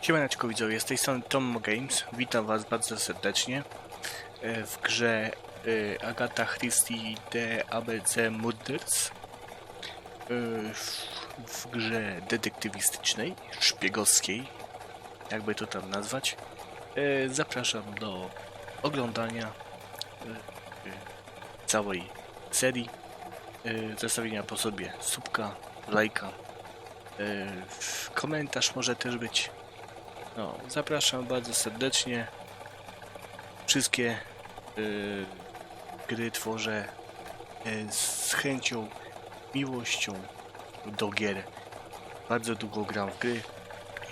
Siemaneczko widzowie, z tej strony TommoGames. Witam was bardzo serdecznie w grze Agatha Christie The ABC Murders, w grze detektywistycznej, szpiegowskiej, jakby to tam nazwać. Zapraszam do oglądania całej serii, zostawienia po sobie subka, lajka, komentarz może też być. No, zapraszam bardzo serdecznie. Wszystkie gry tworzę z chęcią, miłością do gier. Bardzo długo gram w gry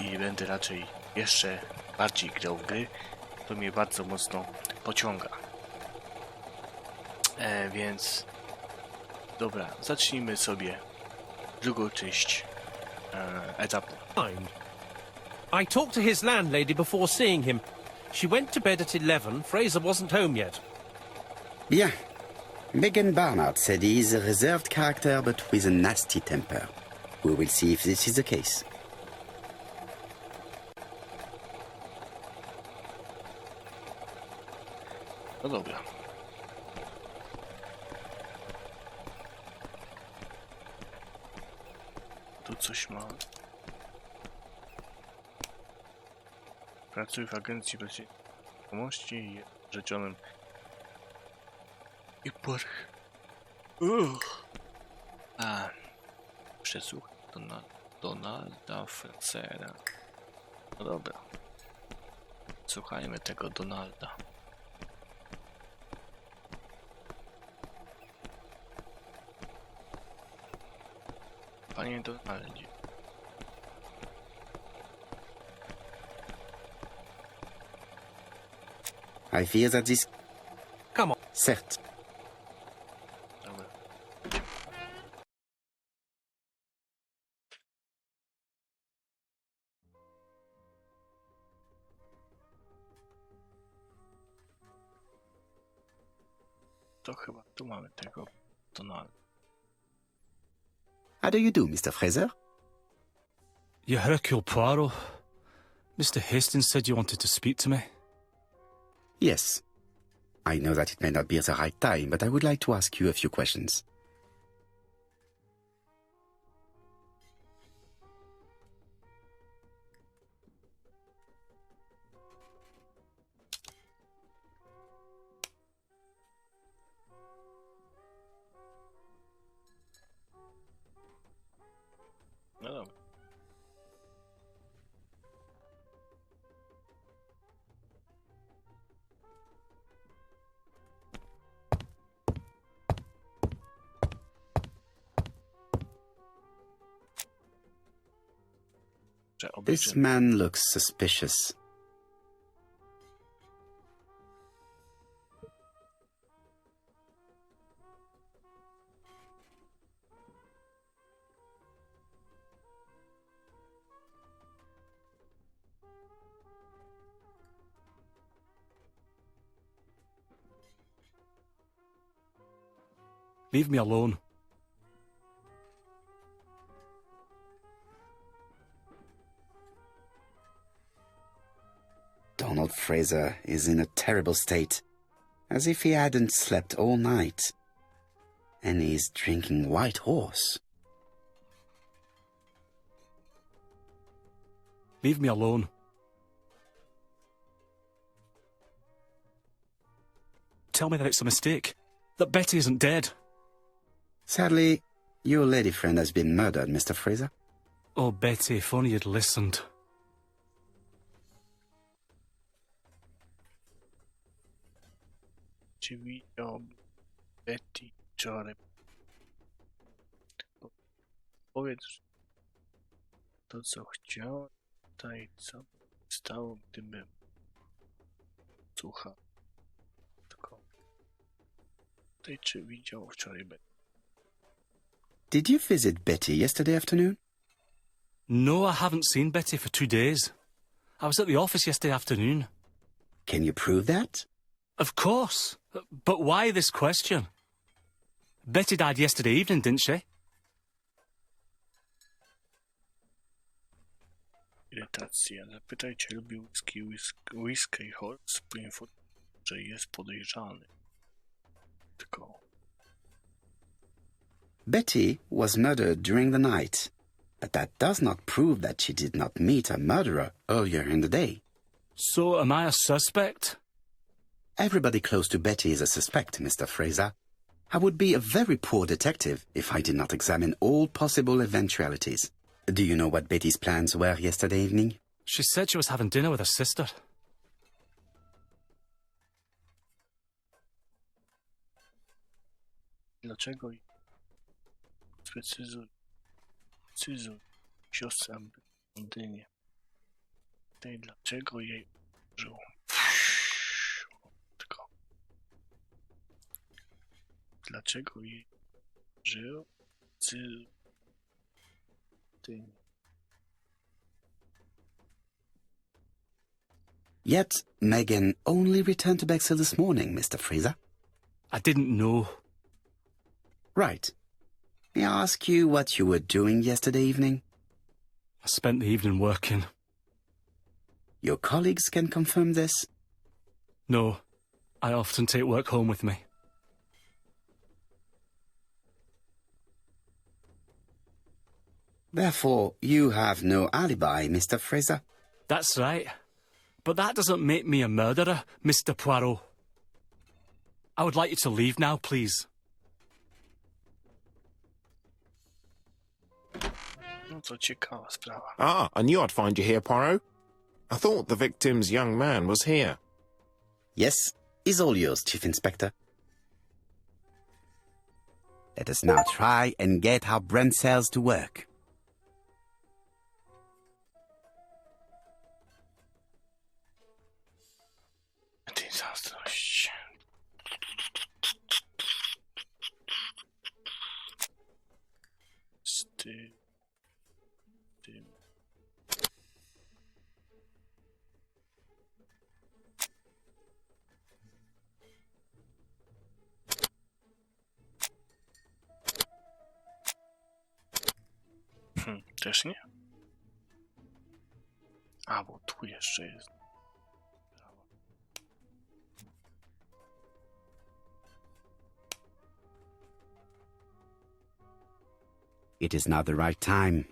i będę raczej jeszcze bardziej grał w gry. To mnie bardzo mocno pociąga. Więc dobra, zacznijmy sobie drugą część etapu. I talked to his landlady before seeing him. She went to bed at 11. Fraser wasn't home yet. Bien. Megan Barnard said he is a reserved character but with a nasty temper. We will see if this is the case. No dobra. Tu coś ma. Pracuję w agencji pomości i jest rzeczonym i porch. Przesłuchaj Donalda Frasera. No dobra. Słuchajmy tego Donalda. Panie Donaldzie. I fear that this... Come on. Certes. Dobra. To chyba tu mamy tego Donalda. How do you do, Mr. Fraser? You Hercule Poirot. Mr. Hastings said you wanted to speak to me. Yes. I know that it may not be the right time, but I would like to ask you a few questions. No dobra. This man looks suspicious. Leave me alone. Donald Fraser is in a terrible state, as if he hadn't slept all night. And he's drinking White Horse. Leave me alone. Tell me that it's a mistake. That Betty isn't dead. Sadly, your lady friend has been murdered, Mr. Fraser. Oh, Betty, if only you'd listened. Czy widział Betty wczoraj? Powiedz to, co chciał, tutaj co stało, gdybym słuchał. Tylko tutaj, czy widział wczoraj Betty? Did you visit Betty yesterday afternoon? No, I haven't seen Betty for 2 days. I was at the office yesterday afternoon. Can you prove that? Of course. But why this question? Betty died yesterday evening, didn't she? Irytacja. Zapytaj, czy lubi whisky horse. Poinformuj, że jest podejrzany. Tylko... Betty was murdered during the night, but that does not prove that she did not meet a murderer earlier in the day. So, am I a suspect? Everybody close to Betty is a suspect, Mr. Fraser. I would be a very poor detective if I did not examine all possible eventualities. Do you know what Betty's plans were yesterday evening? She said she was having dinner with her sister. Dlaczego? Sprecyzuj. Siostra w Londynie. Tej dlaczego jej użył? Tylko. Dlaczego jej użył? Yet Megan only returned to Bexhill this morning, Mr. Fraser. I didn't know. Right. May I ask you what you were doing yesterday evening? I spent the evening working. Your colleagues can confirm this? No, I often take work home with me. Therefore, you have no alibi, Mr. Fraser. That's right. But that doesn't make me a murderer, Mr. Poirot. I would like you to leave now, please. No to ciekawa sprawa. Ah, I knew I'd find you here, Poirot. I thought the victim's young man was here. Yes, is all yours, Chief Inspector. Let us now try and get our brain cells to work. Ty zazdrość. Tym. Też nie? A, bo tu jeszcze jest. It is now the right time.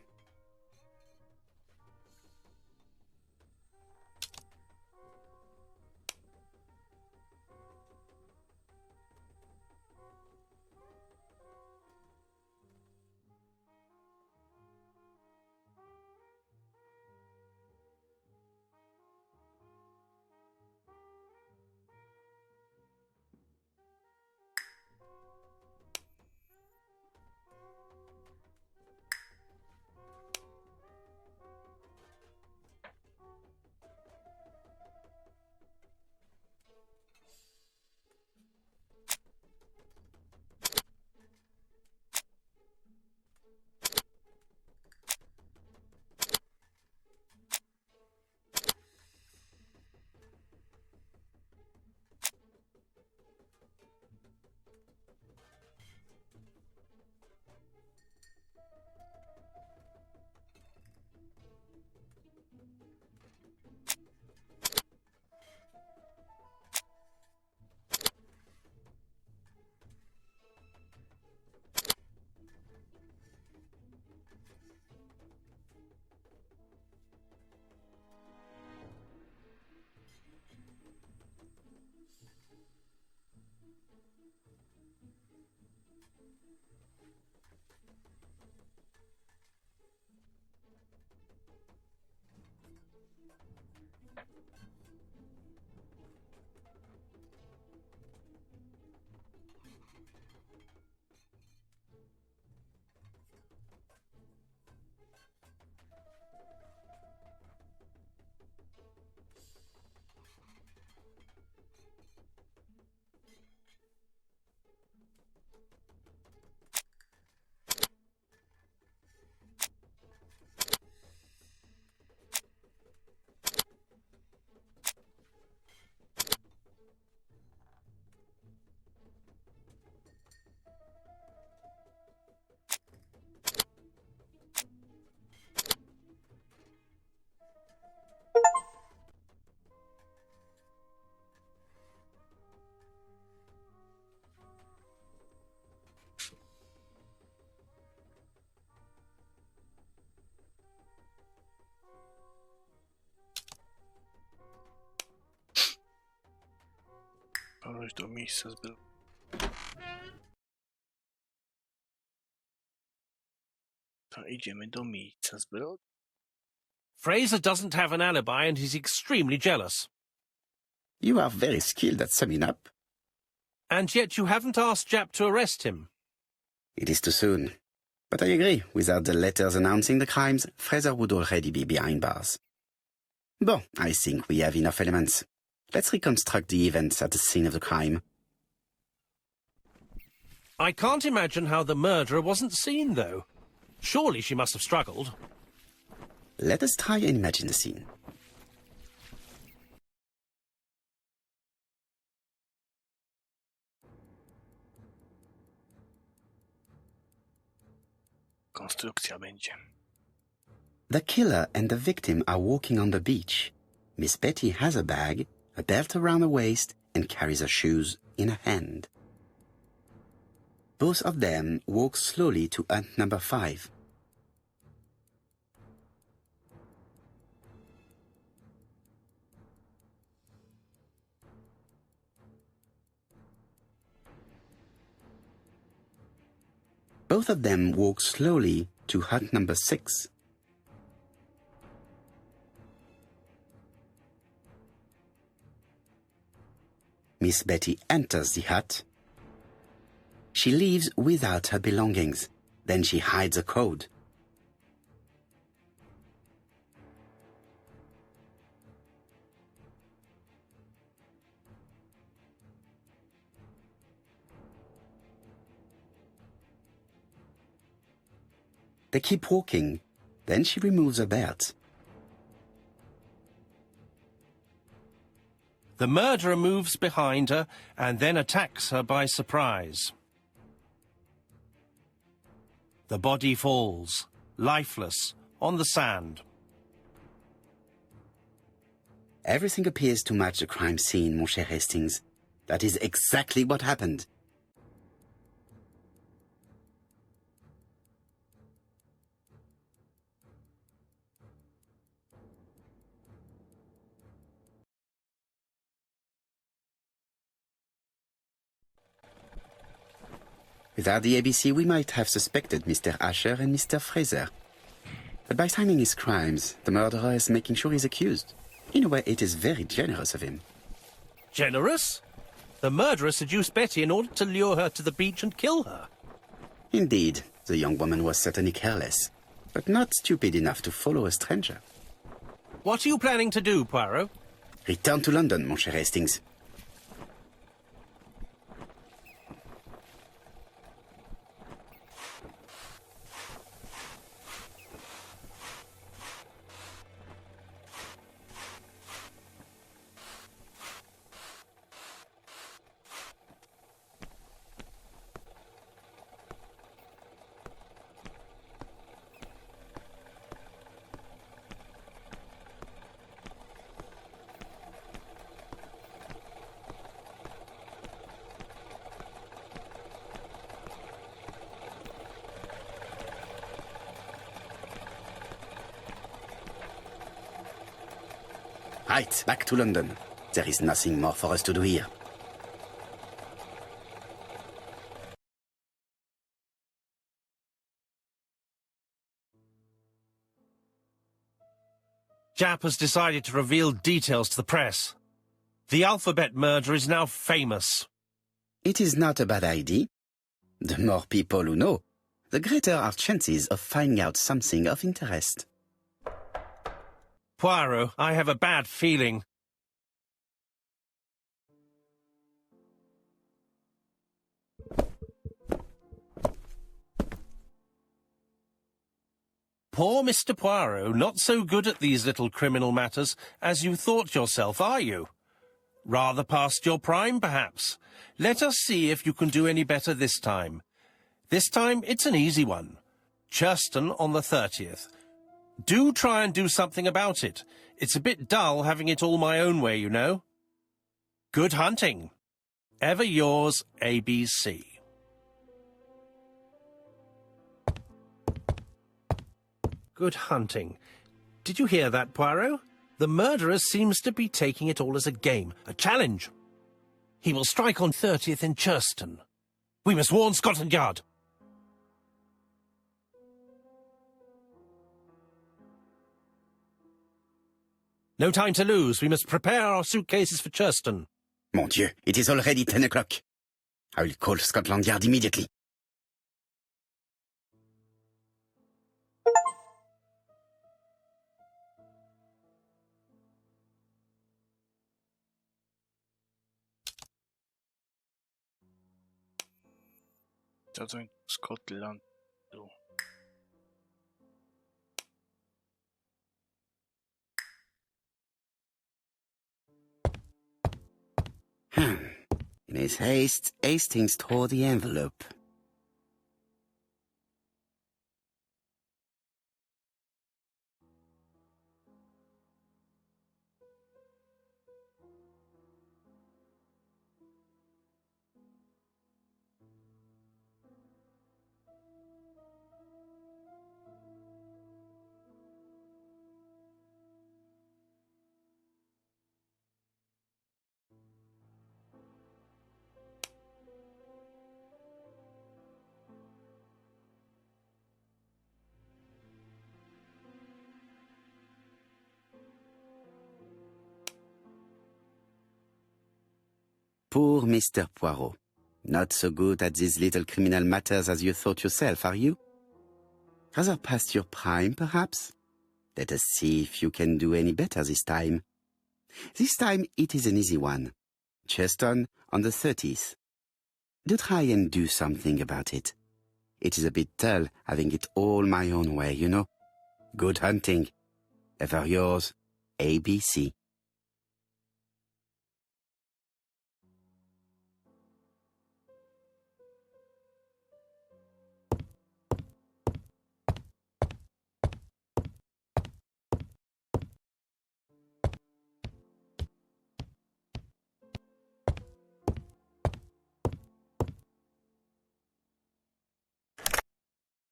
już do miejsca zbrodni. To idziemy do miejsca zbrodni. Fraser doesn't have an alibi and he's extremely jealous. You are very skilled at summing up. And yet you haven't asked Jap to arrest him. It is too soon. But I agree, without the letters announcing the crimes, Fraser would already be behind bars. Bon, I think we have enough elements. Let's reconstruct the events at the scene of the crime. I can't imagine how the murderer wasn't seen, though. Surely she must have struggled. Let us try and imagine the scene. Konstrukcja będzie. The killer and the victim are walking on the beach. Miss Betty has a bag, a belt around her waist, and carries her shoes in her hand. Both of them walk slowly to hut number 5. Both of them walk slowly to hut number 6. Miss Betty enters the hut. She leaves without her belongings. Then she hides a code. They keep walking. Then she removes her belt. The murderer moves behind her and then attacks her by surprise. The body falls, lifeless, on the sand. Everything appears to match the crime scene, mon cher Hastings. That is exactly what happened. Without the ABC, we might have suspected Mr. Asher and Mr. Fraser. But by timing his crimes, the murderer is making sure he's accused. In a way, it is very generous of him. Generous? The murderer seduced Betty in order to lure her to the beach and kill her. Indeed, the young woman was certainly careless, but not stupid enough to follow a stranger. What are you planning to do, Poirot? Return to London, mon cher Hastings. Right, back to London. There is nothing more for us to do here. Jap has decided to reveal details to the press. The alphabet murder is now famous. It is not a bad idea. The more people who know, the greater our chances of finding out something of interest. Poirot, I have a bad feeling. Poor Mr. Poirot, not so good at these little criminal matters as you thought yourself, are you? Rather past your prime, perhaps. Let us see if you can do any better this time. This time, it's an easy one. Churston on the 30th. Do try and do something about it. It's a bit dull having it all my own way, you know. Good hunting. Ever yours, ABC. Good hunting. Did you hear that, Poirot? The murderer seems to be taking it all as a game, a challenge. He will strike on 30th in Churston. We must warn Scotland Yard. No time to lose. We must prepare our suitcases for Churston. Mon Dieu, it is already 10 o'clock. I will call Scotland Yard immediately. Zadzwoń do Skotlandu. In his haste, Hastings tore the envelope. Poor Mr. Poirot. Not so good at these little criminal matters as you thought yourself, are you? Rather past your prime, perhaps? Let us see if you can do any better this time. This time it is an easy one. Churston on the 30th. Do try and do something about it. It is a bit dull having it all my own way, you know. Good hunting. Ever yours, ABC.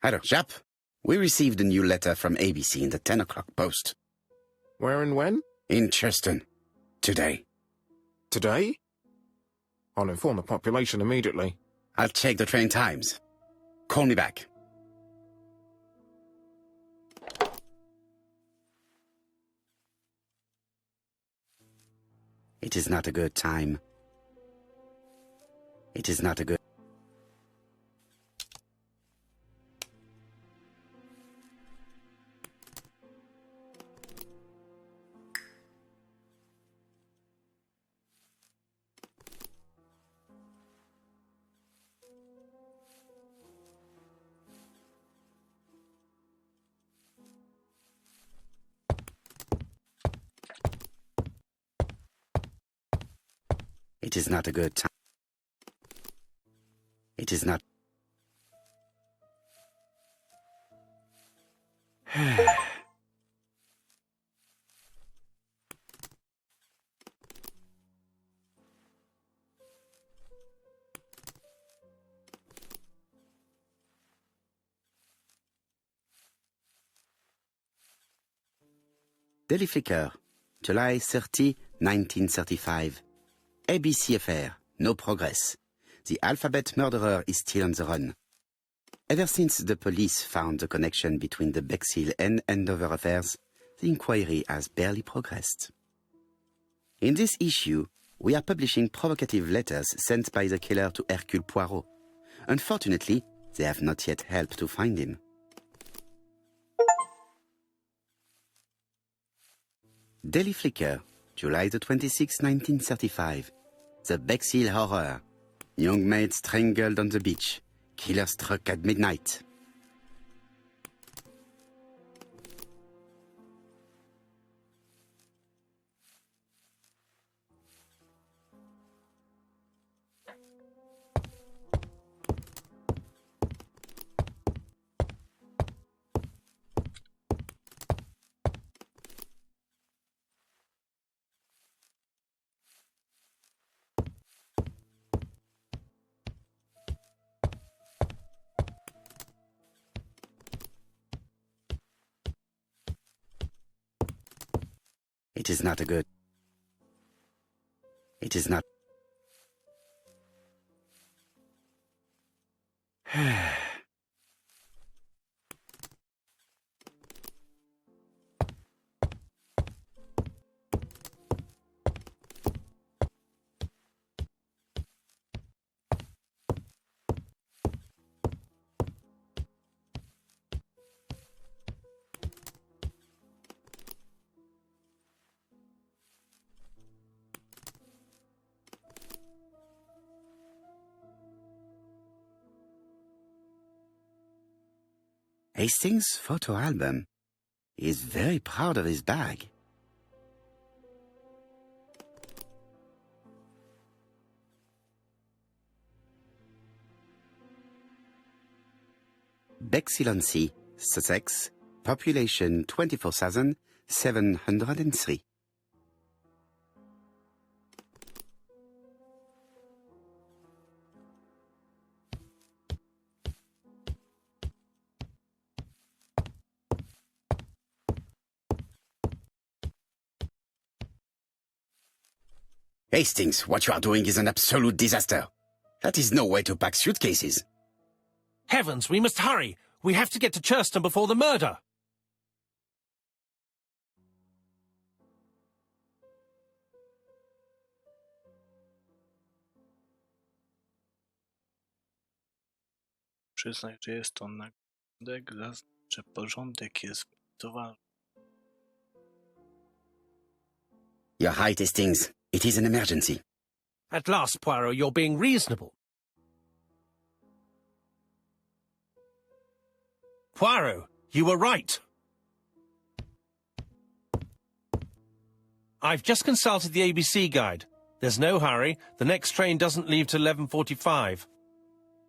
Hello, chap. We received a new letter from ABC in the 10 o'clock post. Where and when? In Churston. Today. Today? I'll inform the population immediately. I'll check the train times. Call me back. It is not a good time. It is not a good... It is not a good time. It is not... Daily Flicker, July 30, 1935. ABC affair, no progress. The alphabet murderer is still on the run. Ever since the police found the connection between the Bexhill and Andover affairs, the inquiry has barely progressed. In this issue, we are publishing provocative letters sent by the killer to Hercule Poirot. Unfortunately, they have not yet helped to find him. Daily Flicker, July the 26th, 1935. The Bexhill Horror. Young maid strangled on the beach. Killer struck at midnight. It is not a good... It is not... Hastings' photo album. He is very proud of his bag. Bexilonsea, Sussex, population 24,703. Hastings, what you are doing is an absolute disaster. That is no way to pack suitcases. Heavens, we must hurry! We have to get to Churston before the murder! Przyznaj, że jest to nagrobek, że porządek jest bardzo ważny. You're right, Hastings. It is an emergency. At last, Poirot, you're being reasonable. Poirot, you were right. I've just consulted the ABC guide. There's no hurry. The next train doesn't leave till 11:45.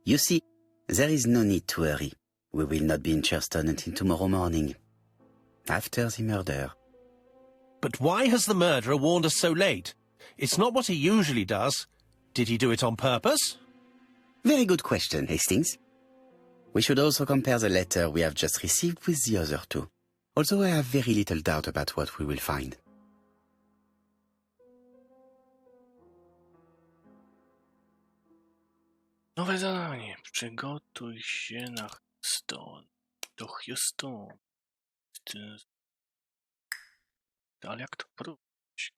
You see, there is no need to hurry. We will not be in Churston until tomorrow morning, after the murder. But why has the murderer warned us so late? It's not what he usually does. Did he do it on purpose? Very good question, Hastings. We should also compare the letter we have just received with the other two, although I have very little doubt about what we will find. Nowe zadanie. Przygotuj się na Houston. Do Houston. Ale jak to próbować?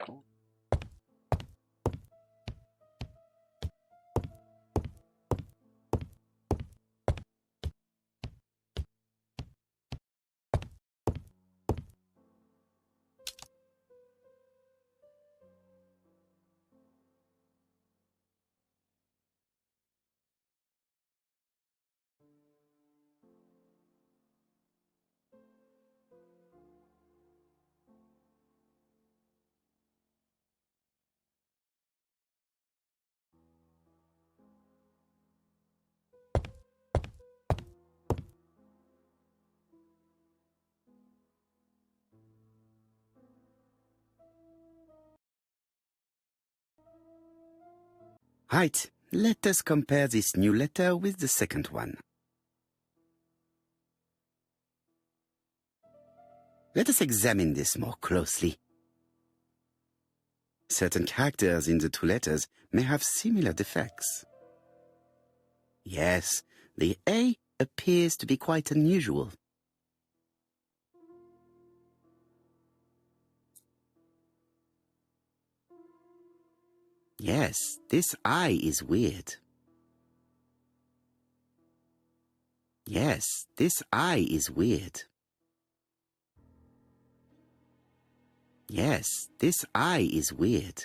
Right, let us compare this new letter with the second one. Let us examine this more closely. Certain characters in the two letters may have similar defects. Yes, the A appears to be quite unusual. Yes, this I is weird. Yes, this I is weird. Yes, this I is weird.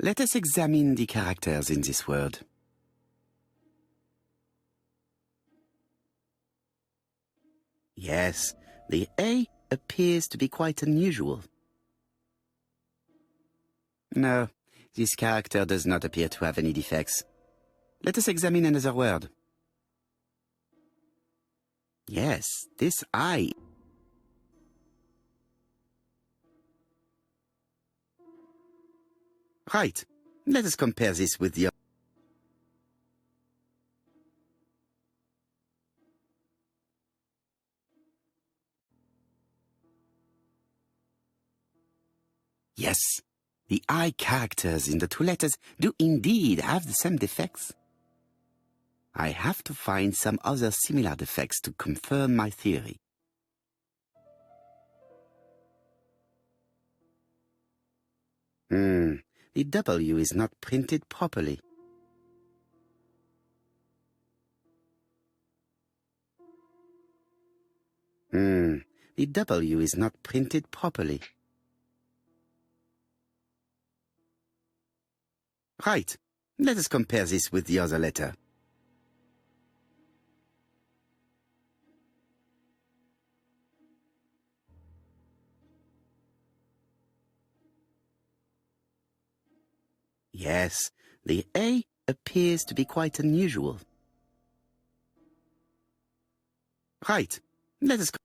Let us examine the characters in this word. Yes, the A appears to be quite unusual. No, this character does not appear to have any defects. Let us examine another word. Yes, this I. Right, let us compare this with the other. Yes, the I characters in the two letters do indeed have the same defects. I have to find some other similar defects to confirm my theory. The W is not printed properly. The W is not printed properly. Right, let us compare this with the other letter. Yes, the A appears to be quite unusual. Right, let us go.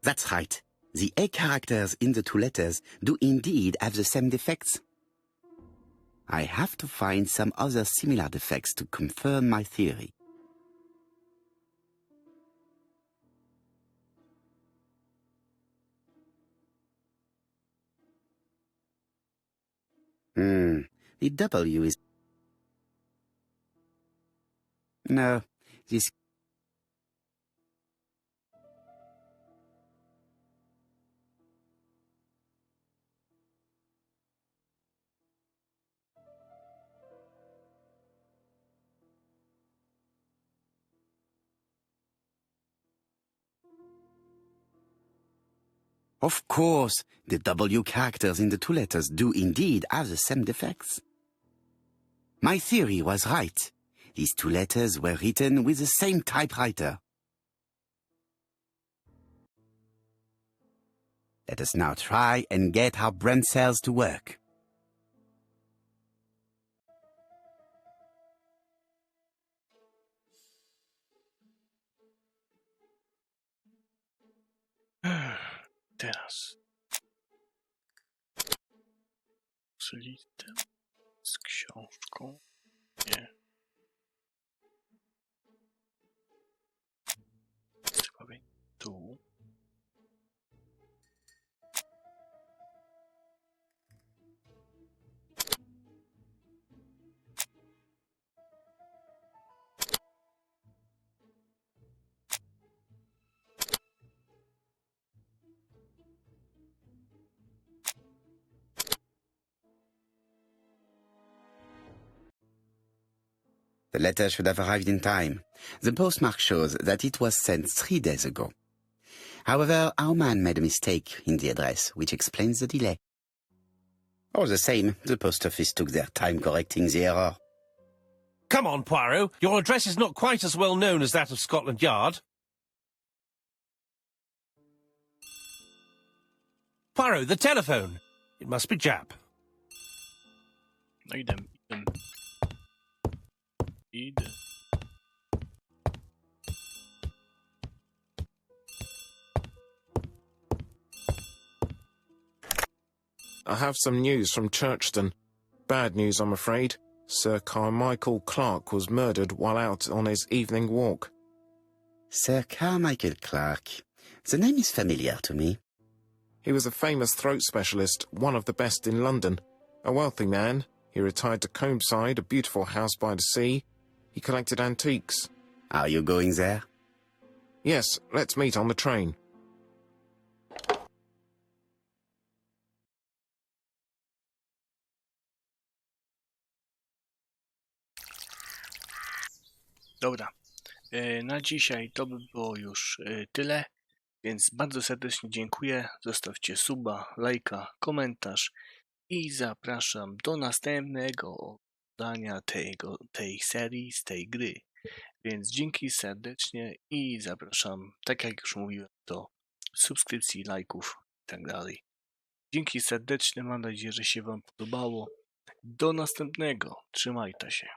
That's right. The A characters in the two letters do indeed have the same defects. I have to find some other similar defects to confirm my theory. The W is... No, this... Of course, the W characters in the two letters do indeed have the same defects. My theory was right. These two letters were written with the same typewriter. Let us now try and get our brain cells to work. Teraz listę z książką. Nie. Trzeba być tu. The letter should have arrived in time. The postmark shows that it was sent 3 days ago. However, our man made a mistake in the address, which explains the delay. All the same, the post office took their time correcting the error. Come on, Poirot. Your address is not quite as well known as that of Scotland Yard. Poirot, the telephone. It must be Jap. No idę. I have some news from Churchton. Bad news, I'm afraid. Sir Carmichael Clark was murdered while out on his evening walk. Sir Carmichael Clark. The name is familiar to me. He was a famous throat specialist, one of the best in London. A wealthy man, he retired to Combside, a beautiful house by the sea. He collected antiques. Are you going there? Yes, let's meet on the train. Dobra, na dzisiaj to by było już tyle, więc bardzo serdecznie dziękuję. Zostawcie suba, lajka, komentarz i zapraszam do następnego oglądania tej serii, z tej gry. Więc dzięki serdecznie i zapraszam, tak jak już mówiłem, do subskrypcji, lajków i tak dalej. Dzięki serdecznie, mam nadzieję, że się Wam podobało. Do następnego, trzymajcie się.